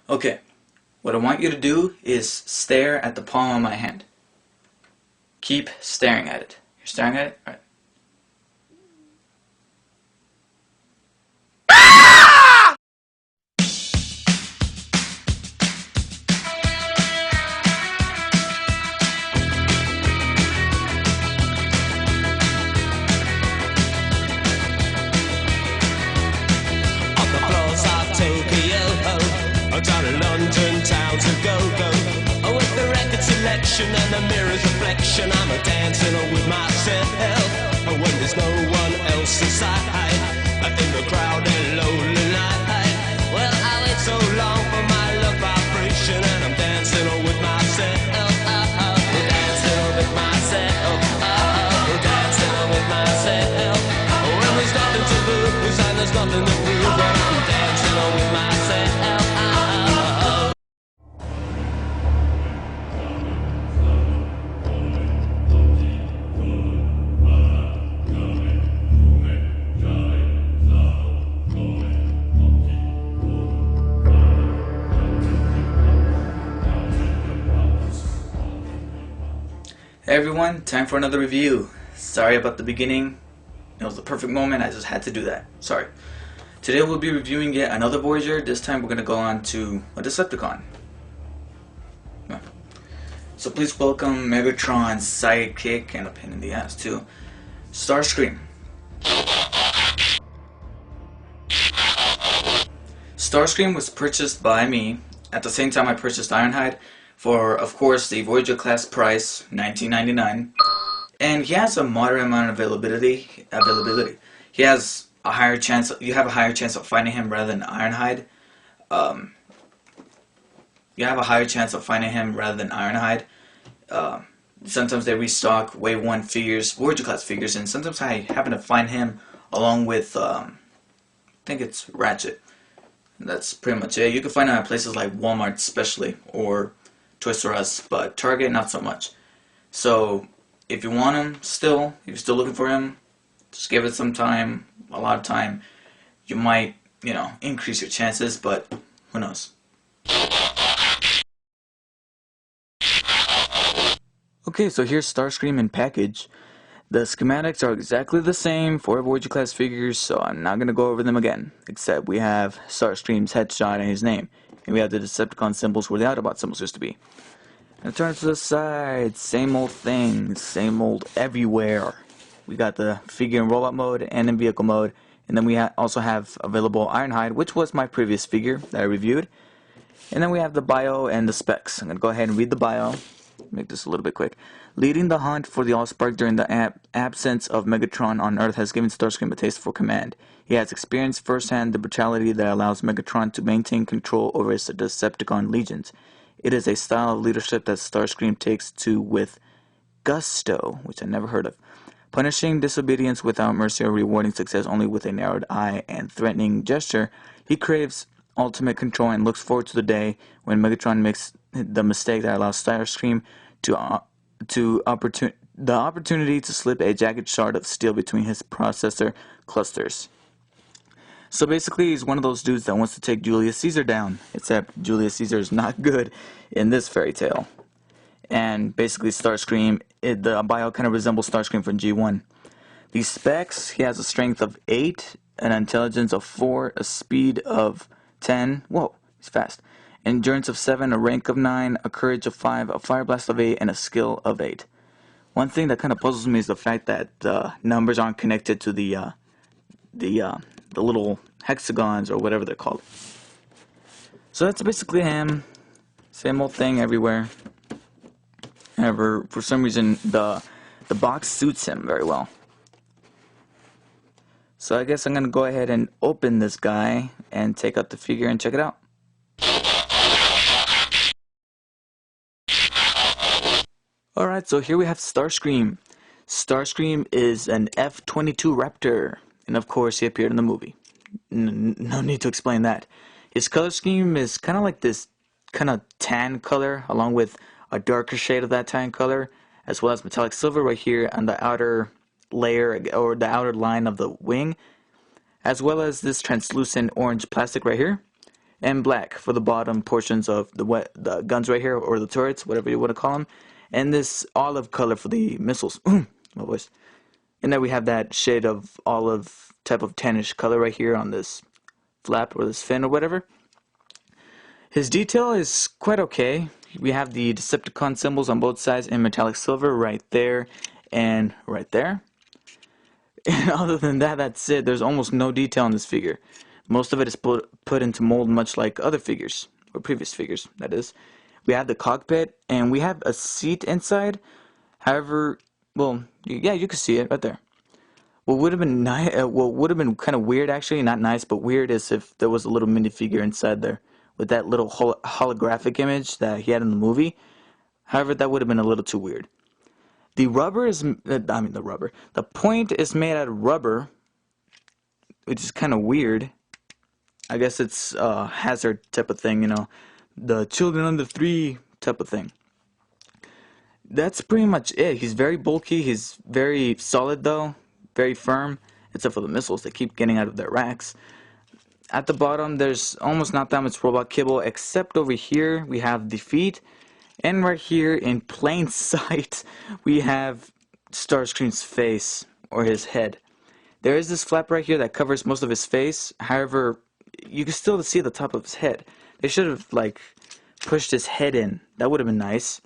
Okay, what I want you to do is stare at the palm of my hand. Keep staring at it. You're staring at it? Alright. Down in London town to go. With the record selection and the mirror's reflection, I'm a dancing with myself. When there's no one else inside, in the crowded lonely night. Well, I wait so long for my love vibration, and I'm dancing with myself. Dancing with myself. Dancing with myself. When there's nothing to lose and there's nothing to prove, but I'm dancing with myself. Hey everyone, time for another review. Sorry about the beginning. It was the perfect moment, I just had to do that. Sorry. Today we'll be reviewing yet another Voyager. This time we're going to go on to a Decepticon. So please welcome Megatron's sidekick, and a pain in the ass too, Starscream. Starscream was purchased by me at the same time I purchased Ironhide for, of course, the Voyager class price, $19.99, and he has a moderate amount of availability. He has a higher chance. You have a higher chance of finding him rather than Ironhide. Sometimes they restock Wave 1 figures, Voyager class figures, and sometimes I happen to find him along with, I think it's Ratchet. And that's pretty much it. You can find him at places like Walmart especially, or Toys R Us, but Target not so much. So if you want him still, if you're still looking for him, just give it some time, a lot of time. You might, increase your chances, but who knows. Okay, so here's Starscream in package. The schematics are exactly the same for Voyager class figures, so I'm not going to go over them again, except we have Starscream's headshot and his name, and we have the Decepticon symbols where the Autobot symbols used to be. And turn to the side, same old thing, same old everywhere. We got the figure in robot mode and in vehicle mode, and then we also have available Ironhide, which was my previous figure that I reviewed. And then we have the bio and the specs. I'm going to go ahead and read the bio. Make this a little bit quick. Leading the hunt for the Allspark during the absence of Megatron on Earth has given Starscream a taste for command. He has experienced firsthand the brutality that allows Megatron to maintain control over his Decepticon legions. It is a style of leadership that Starscream takes to with gusto, which I never heard of, punishing disobedience without mercy or rewarding success only with a narrowed eye and threatening gesture. He craves ultimate control and looks forward to the day when Megatron makes the mistake that allows Starscream the opportunity to slip a jagged shard of steel between his processor clusters. So basically, he's one of those dudes that wants to take Julius Caesar down, except Julius Caesar is not good in this fairy tale. And basically, Starscream, the bio kind of resembles Starscream from G1. These specs: he has a strength of 8, an intelligence of 4, a speed of 10. Whoa, he's fast. Endurance of 7, a rank of 9, a courage of 5, a fire blast of 8, and a skill of 8. One thing that kind of puzzles me is the fact that the numbers aren't connected to the little hexagons or whatever they're called. So that's basically him. Same old thing everywhere. However, for some reason the box suits him very well. So I guess I'm gonna go ahead and open this guy and take out the figure and check it out. Alright, so here we have Starscream. Starscream is an F-22 Raptor, and of course he appeared in the movie. No need to explain that. His color scheme is kind of like this kind of tan color, along with a darker shade of that tan color, as well as metallic silver right here on the outer layer, or the outer line of the wing, as well as this translucent orange plastic right here. and black for the bottom portions of the guns right here, or the turrets, whatever you want to call them, and this olive color for the missiles. My voice. And then we have that shade of olive type of tannish color right here on this flap or this fin or whatever. His detail is quite okay. We have the Decepticon symbols on both sides in metallic silver right there and right there. And other than that, that's it. There's almost no detail on this figure. Most of it is put into mold, much like other figures, or previous figures, that is. We have the cockpit, and we have a seat inside. However, well, yeah, you can see it right there. What would have been nice, what would have been kind of weird, actually, not nice, but weird, is if there was a little minifigure inside there with that little holographic image that he had in the movie. However, that would have been a little too weird. The rubber is, the point is made out of rubber, which is kind of weird. I guess it's a hazard type of thing, you know, the children under 3 type of thing. That's pretty much it. He's very bulky, he's very solid though, very firm, except for the missiles that keep getting out of their racks. At the bottom, there's almost not that much robot kibble, except over here we have the feet. And right here in plain sight, we have Starscream's face, or his head. There is this flap right here that covers most of his face. However, you can still see the top of his head. They should have, like, pushed his head in. That would have been nice.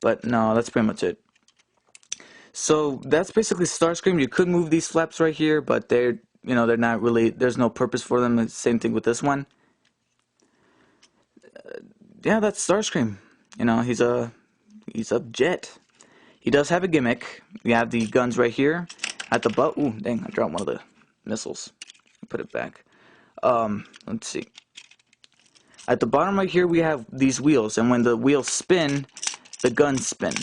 But no, that's pretty much it. So that's basically Starscream. You could move these flaps right here, but they're not really, there's no purpose for them. Same thing with this one. Yeah, that's Starscream. You know, he's a jet. He does have a gimmick. We have the guns right here at the butt. Ooh, dang! I dropped one of the missiles. Put it back. Let's see. At the bottom right here, we have these wheels, and when the wheels spin, the guns spin.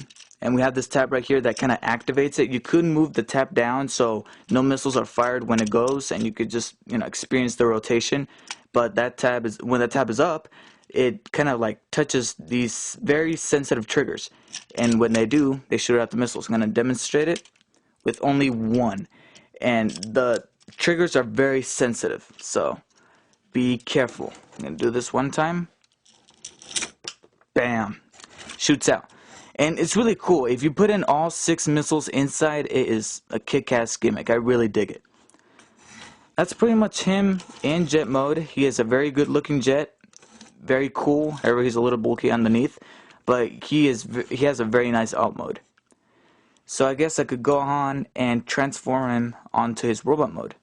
And we have this tab right here that kind of activates it. You could move the tab down so no missiles are fired when it goes, and you could just, you know, experience the rotation. But that tab is, when that tab is up, it kind of like touches these very sensitive triggers, and when they do, they shoot out the missiles. I'm going to demonstrate it with only one, and the triggers are very sensitive, so be careful. I'm going to do this one time. Bam! Shoots out. And it's really cool. If you put in all 6 missiles inside, it is a kick-ass gimmick. I really dig it. That's pretty much him in jet mode. He is a very good looking jet. Very cool. However, he's a little bulky underneath, but he has a very nice alt mode. So I guess I could go on and transform him onto his robot mode.